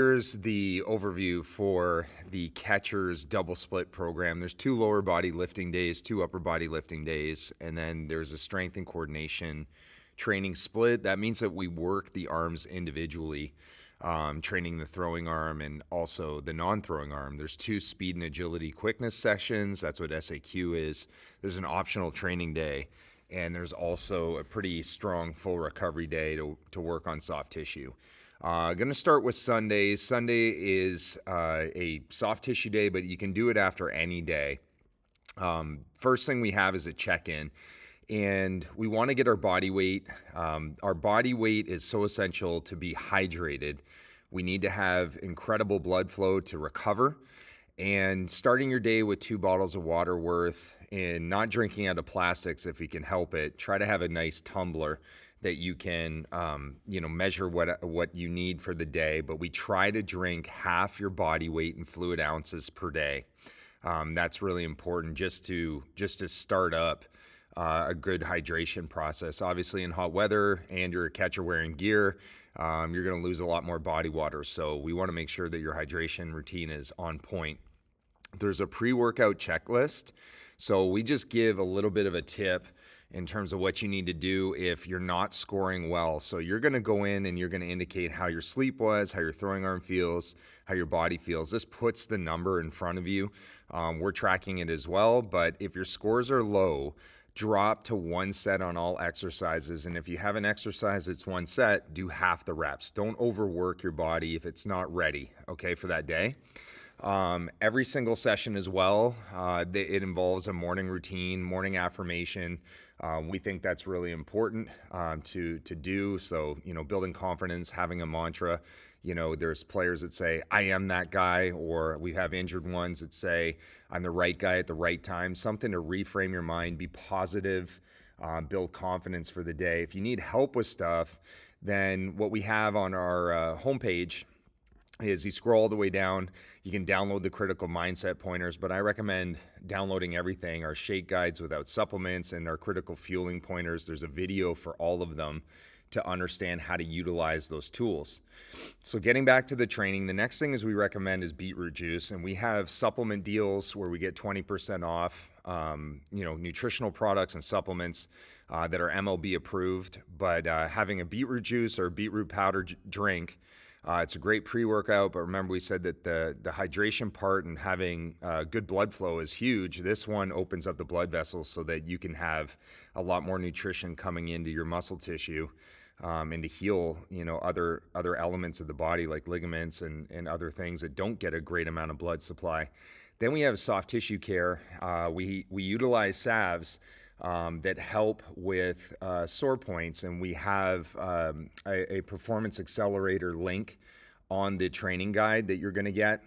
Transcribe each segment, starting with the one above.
Here's the overview for the catcher's double split program. There's 2 lower body lifting days, 2 upper body lifting days, and then there's a strength and coordination training split. That means that we work the arms individually, training the throwing arm and also the non-throwing arm. There's 2 speed and agility quickness sessions. That's what SAQ is. There's an optional training day, and there's also a pretty strong full recovery day to work on soft tissue. Going to start with Sundays. Sunday is a soft tissue day, but you can do it after any day. First thing we have is a check-in, and we want to get our body weight. Our body weight is so essential to be hydrated. We need to have incredible blood flow to recover, and starting your day with 2 bottles of water worth and not drinking out of plastics if you can help it. Try to have a nice tumbler that you can, measure what you need for the day, but we try to drink half your body weight in fluid ounces per day. That's really important just to start up a good hydration process. Obviously in hot weather and you're a catcher wearing gear, you're gonna lose a lot more body water. So we wanna make sure that your hydration routine is on point. There's a pre-workout checklist. So we just give a little bit of a tip in terms of what you need to do if you're not scoring well. So you're going to go in and you're going to indicate how your sleep was, how your throwing arm feels, how your body feels. This puts the number in front of you. We're tracking it as well, but if your scores are low, drop to 1 set on all exercises. And if you have an exercise that's 1 set, do half the reps. Don't overwork your body if it's not ready, okay, for that day. Every single session as well, it involves a morning routine, morning affirmation. We think that's really important to do. So, building confidence, having a mantra. There's players that say, I am that guy, or we have injured ones that say, I'm the right guy at the right time. Something to reframe your mind, be positive, build confidence for the day. If you need help with stuff, then what we have on our homepage is you scroll all the way down, you can download the critical mindset pointers, but I recommend downloading everything, our shake guides without supplements and our critical fueling pointers. There's a video for all of them to understand how to utilize those tools. So getting back to the training, the next thing is we recommend is beetroot juice, and we have supplement deals where we get 20% off, nutritional products and supplements that are MLB approved, but having a beetroot juice or beetroot powder drink, it's a great pre-workout, but remember we said that the hydration part and having good blood flow is huge. This one opens up the blood vessels so that you can have a lot more nutrition coming into your muscle tissue and to heal, other elements of the body like ligaments and other things that don't get a great amount of blood supply. Then we have soft tissue care. We utilize salves that help with sore points, and we have a performance accelerator link on the training guide that you're going to get.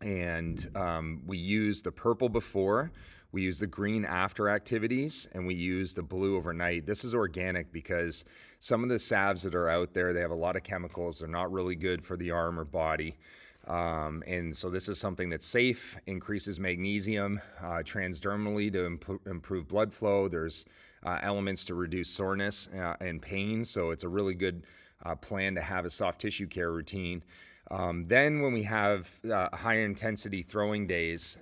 And we use the purple before, we use the green after activities, and we use the blue overnight. This is organic because some of the salves that are out there, they have a lot of chemicals. They're not really good for the arm or body. And so this is something that's safe, increases magnesium transdermally to improve blood flow. There's elements to reduce soreness and pain. So it's a really good plan to have a soft tissue care routine. Then when we have higher intensity throwing days,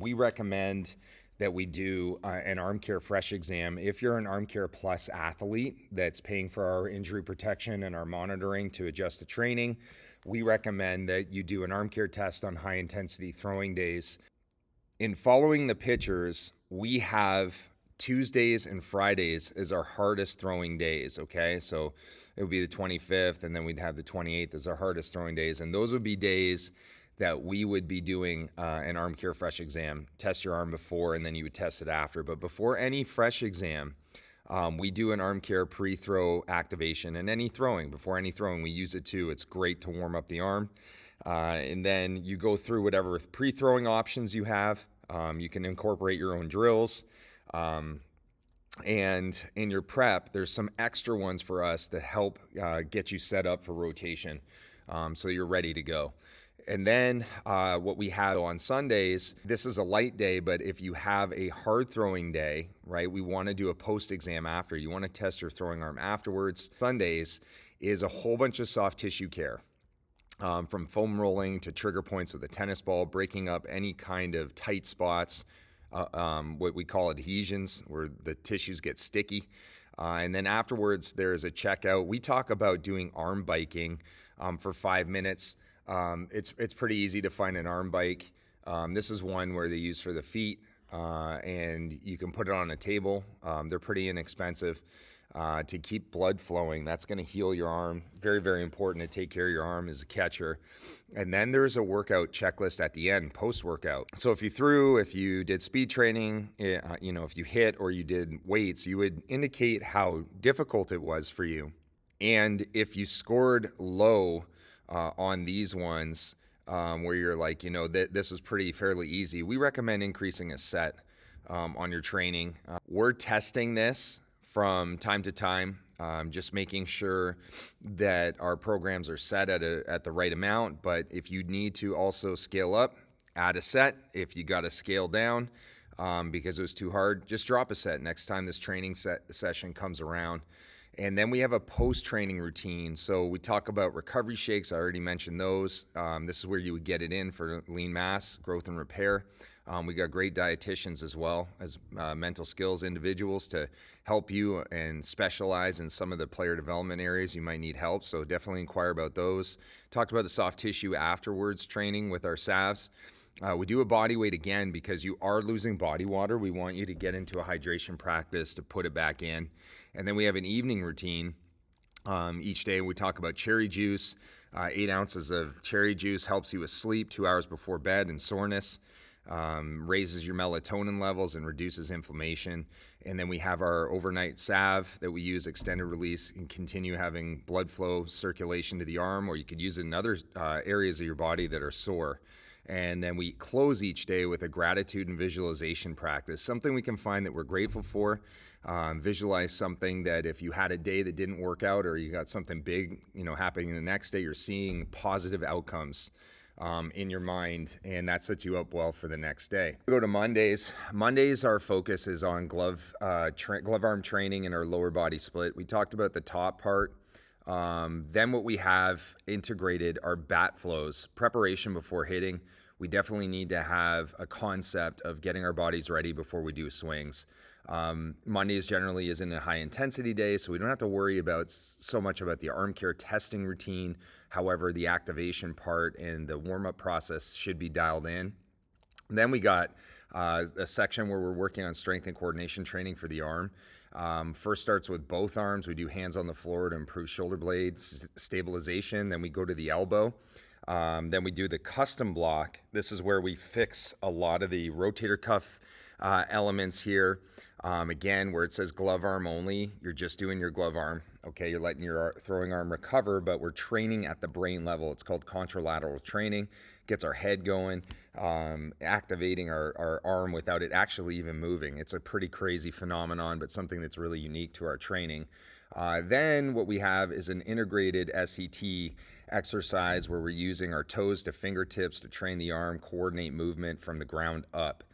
we recommend that we do an Arm Care Fresh exam. If you're an Arm Care Plus athlete that's paying for our injury protection and our monitoring to adjust to training, we recommend that you do an Arm Care test on high intensity throwing days. In following the pitchers, we have Tuesdays and Fridays as our hardest throwing days, okay? So it would be the 25th, and then we'd have the 28th as our hardest throwing days. And those would be days that we would be doing an Arm Care Fresh exam. Test your arm before, and then you would test it after. But before any fresh exam, we do an Arm Care pre-throw activation, and before any throwing, we use it too. It's great to warm up the arm. And then you go through whatever pre-throwing options you have. You can incorporate your own drills. And in your prep, there's some extra ones for us that help get you set up for rotation so you're ready to go. And then what we have on Sundays, this is a light day, but if you have a hard throwing day, right, we want to do a post-exam after. You want to test your throwing arm afterwards. Sundays is a whole bunch of soft tissue care. from foam rolling to trigger points with a tennis ball, breaking up any kind of tight spots, what we call adhesions, where the tissues get sticky. And then afterwards, there's a checkout. We talk about doing arm biking for 5 minutes. It's pretty easy to find an arm bike. This is one where they use for the feet, and you can put it on a table. They're pretty inexpensive. To keep blood flowing, that's going to heal your arm. Very, very important to take care of your arm as a catcher. And then there's a workout checklist at the end, post-workout. So if you threw, if you did speed training, if you hit or you did weights, you would indicate how difficult it was for you. And if you scored low on these ones, where you're like, this was pretty fairly easy, we recommend increasing a set on your training. We're testing this from time to time, just making sure that our programs are set at the right amount. But if you need to also scale up, add a set. If you got to scale down because it was too hard, just drop a set next time this training session comes around. And then we have a post-training routine. So we talk about recovery shakes. I already mentioned those. This is where you would get it in for lean mass, growth, and repair. We got great dietitians as well as mental skills individuals to help you and specialize in some of the player development areas you might need help. So definitely inquire about those. Talked about the soft tissue afterwards training with our salves. We do a body weight again because you are losing body water. We want you to get into a hydration practice to put it back in. And then we have an evening routine. Each day we talk about cherry juice. 8 ounces of cherry juice helps you with sleep 2 hours before bed and soreness. Raises your melatonin levels and reduces inflammation. And then we have our overnight salve that we use extended release and continue having blood flow circulation to the arm, or you could use it in other areas of your body that are sore. And then we close each day with a gratitude and visualization practice, something we can find that we're grateful for. Visualize something that if you had a day that didn't work out or you got something big, happening the next day, you're seeing positive outcomes in your mind, and that sets you up well for the next day. We go to Mondays. Mondays, our focus is on glove arm training and our lower body split. We talked about the top part. Then what we have integrated are bat flows, preparation before hitting. We definitely need to have a concept of getting our bodies ready before we do swings. Mondays generally isn't a high intensity day, so we don't have to worry about so much about the arm care testing routine. However, the activation part and the warm-up process should be dialed in. Then we got a section where we're working on strength and coordination training for the arm. First starts with both arms. We do hands on the floor to improve shoulder blades stabilization. Then we go to the elbow. Then we do the custom block. This is where we fix a lot of the rotator cuff elements here. Again, where it says glove arm only, you're just doing your glove arm. Okay, you're letting your throwing arm recover, but we're training at the brain level. It's called contralateral training. Gets our head going, activating our arm without it actually even moving. It's a pretty crazy phenomenon, but something that's really unique to our training. Then what we have is an integrated SET exercise where we're using our toes to fingertips to train the arm, coordinate movement from the ground up.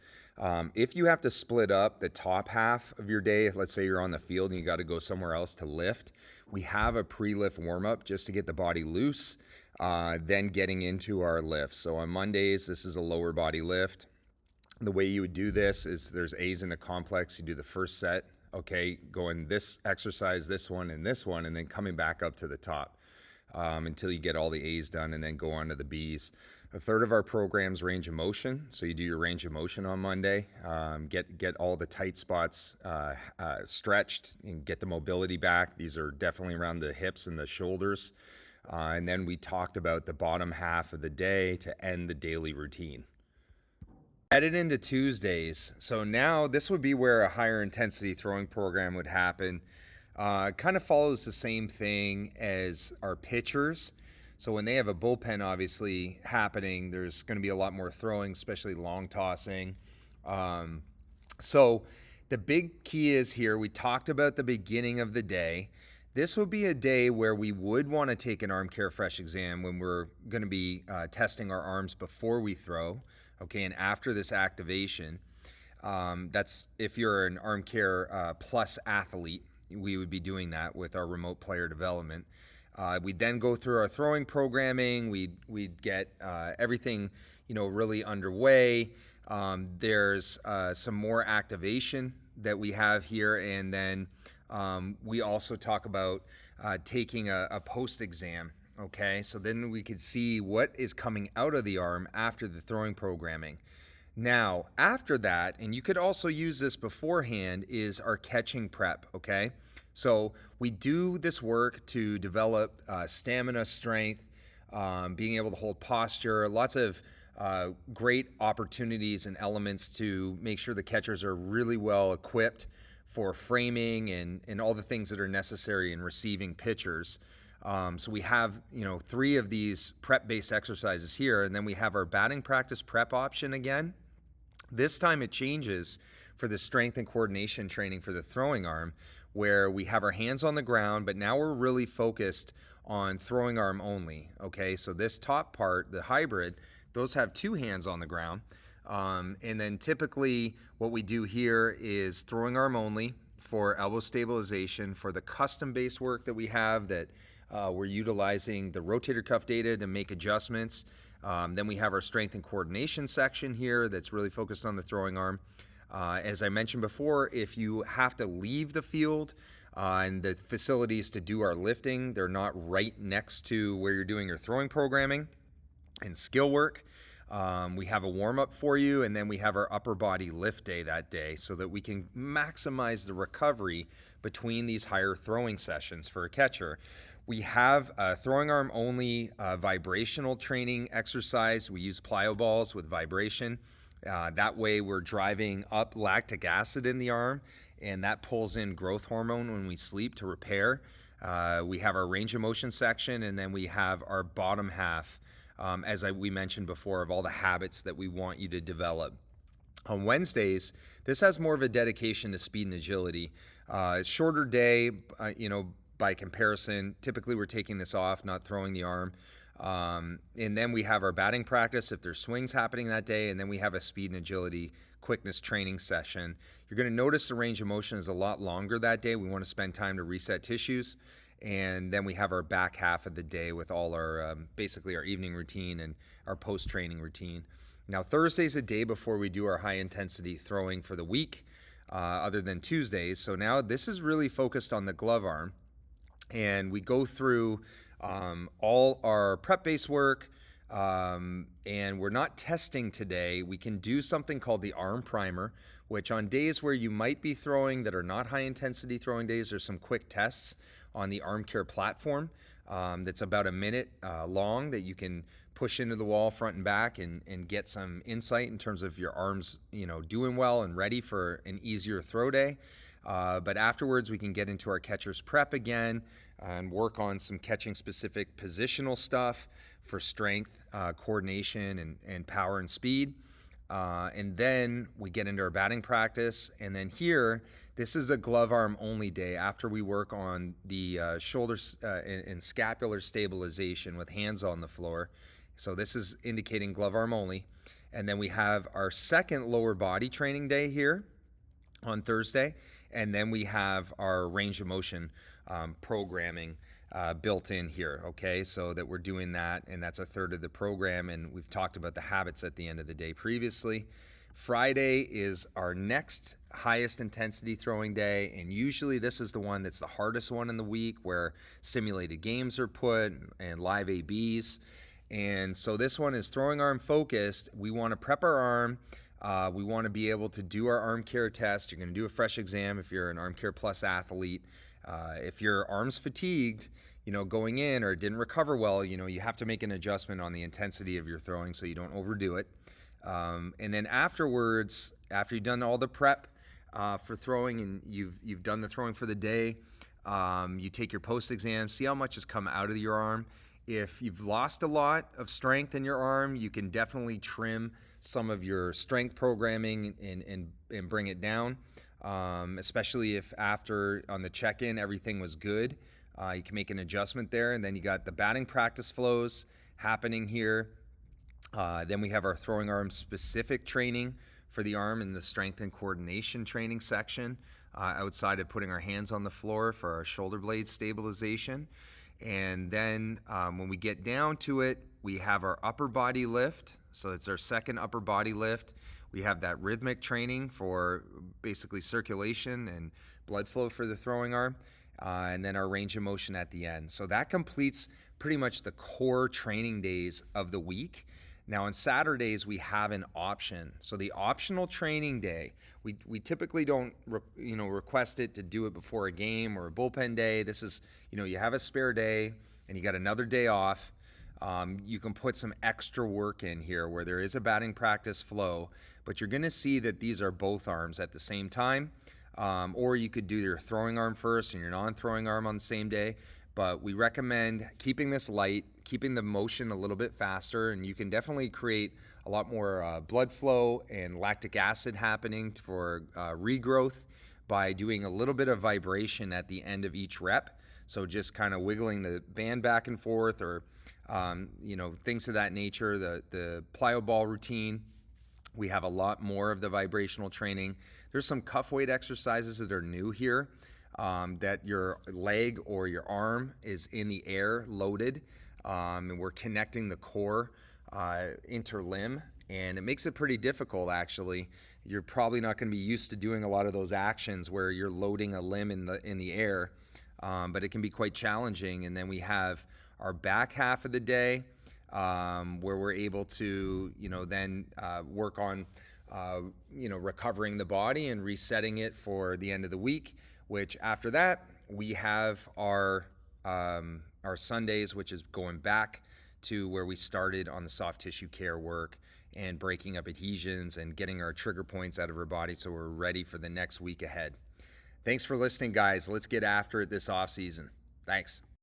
If you have to split up the top half of your day, let's say you're on the field and you got to go somewhere else to lift, we have a pre-lift warm-up just to get the body loose, then getting into our lifts. So on Mondays, this is a lower body lift. The way you would do this is there's A's in a complex. You do the first set, okay, going this exercise, this one, and then coming back up to the top until you get all the A's done and then go on to the B's. A third of our program's range of motion. So you do your range of motion on Monday, get all the tight spots stretched and get the mobility back. These are definitely around the hips and the shoulders. And then we talked about the bottom half of the day to end the daily routine. Headed into Tuesdays. So now this would be where a higher intensity throwing program would happen. Kind of follows the same thing as our pitchers. So when they have a bullpen obviously happening, there's going to be a lot more throwing, especially long tossing. So the big key is here, we talked about the beginning of the day. This would be a day where we would want to take an arm care fresh exam when we're going to be testing our arms before we throw, okay, and after this activation. That's if you're an arm care plus athlete, we would be doing that with our remote player development. We'd then go through our throwing programming. We'd get everything, really underway. There's some more activation that we have here, and then we also talk about taking a post exam. Okay, so then we could see what is coming out of the arm after the throwing programming. Now, after that, and you could also use this beforehand, is our catching prep. Okay, so we do this work to develop stamina, strength, being able to hold posture, lots of great opportunities and elements to make sure the catchers are really well equipped for framing and all the things that are necessary in receiving pitchers. So we have, 3 of these prep-based exercises here, and then we have our batting practice prep option again. This time it changes for the strength and coordination training for the throwing arm, where we have our hands on the ground, but now we're really focused on throwing arm only. Okay, so this top part, the hybrid, those have 2 hands on the ground. And then typically what we do here is throwing arm only for elbow stabilization. For the custom-based work that we have, that we're utilizing the rotator cuff data to make adjustments. Then we have our strength and coordination section here that's really focused on the throwing arm. As I mentioned before, if you have to leave the field and the facilities to do our lifting, they're not right next to where you're doing your throwing programming and skill work. We have a warm-up for you, and then we have our upper body lift day that day so that we can maximize the recovery between these higher throwing sessions for a catcher. We have a throwing arm only vibrational training exercise. We use plyo balls with vibration. That way we're driving up lactic acid in the arm, and that pulls in growth hormone when we sleep to repair. We have our range of motion section, and then we have our bottom half, we mentioned before, of all the habits that we want you to develop. On Wednesdays, this has more of a dedication to speed and agility. Shorter day, by comparison. Typically we're taking this off, not throwing the arm. And then we have our batting practice if there's swings happening that day, and then we have a speed and agility quickness training session. You're going to notice the range of motion is a lot longer that day. We want to spend time to reset tissues. And then we have our back half of the day with all our, basically our evening routine and our post-training routine. Now, Thursday's a day before we do our high-intensity throwing for the week, other than Tuesdays. So now this is really focused on the glove arm. And we go through all our prep-based work, and we're not testing today. We can do something called the arm primer, which on days where you might be throwing that are not high-intensity throwing days, there's some quick tests on the arm care platform that's about a minute long that you can push into the wall front and back and get some insight in terms of your arms, doing well and ready for an easier throw day. But afterwards, we can get into our catcher's prep again and work on some catching specific positional stuff for strength, coordination, and power and speed. And then we get into our batting practice. And then here, this is a glove arm only day after we work on the shoulders and scapular stabilization with hands on the floor. So this is indicating glove arm only. And then we have our second lower body training day here on Thursday. And then we have our range of motion programming built in here, okay? So that we're doing that, and that's a third of the program, and we've talked about the habits at the end of the day previously. Friday is our next highest intensity throwing day, and usually this is the one that's the hardest one in the week, where simulated games are put and live ABs. And so this one is throwing arm focused. We want to prep our arm. We want to be able to do our arm care test. You're going to do a fresh exam if you're an Arm Care Plus athlete. If your arm's fatigued, going in, or didn't recover well, you have to make an adjustment on the intensity of your throwing so you don't overdo it. And then afterwards, after you've done all the prep for throwing and you've done the throwing for the day, you take your post exam, see how much has come out of your arm. If you've lost a lot of strength in your arm, you can definitely trim some of your strength programming and bring it down, especially if after on the check-in everything was good. You can make an adjustment there. And then you got the batting practice flows happening here. Then we have our throwing arm specific training for the arm in the strength and coordination training section, outside of putting our hands on the floor for our shoulder blade stabilization. And then when we get down to it, we have our upper body lift. So it's our second upper body lift. We have that rhythmic training for basically circulation and blood flow for the throwing arm. And then our range of motion at the end. So that completes pretty much the core training days of the week. Now on Saturdays we have an option. So the optional training day, we typically don't request it to do it before a game or a bullpen day. This is, you have a spare day and you got another day off. You can put some extra work in here where there is a batting practice flow, but you're going to see that these are both arms at the same time. Or you could do your throwing arm first and your non-throwing arm on the same day. But we recommend keeping this light, keeping the motion a little bit faster, and you can definitely create a lot more blood flow and lactic acid happening for regrowth by doing a little bit of vibration at the end of each rep. So just kind of wiggling the band back and forth, or things of that nature. The plyo ball routine, we have a lot more of the vibrational training. There's some cuff weight exercises that are new here. That your leg or your arm is in the air loaded, and we're connecting the core interlimb, and it makes it pretty difficult actually. You're probably not going to be used to doing a lot of those actions where you're loading a limb in the air, but it can be quite challenging. And then we have our back half of the day where we're able to then work on recovering the body and resetting it for the end of the week. Which after that, we have our Sundays, which is going back to where we started on the soft tissue care work and breaking up adhesions and getting our trigger points out of our body so we're ready for the next week ahead. Thanks for listening, guys. Let's get after it this off season. Thanks.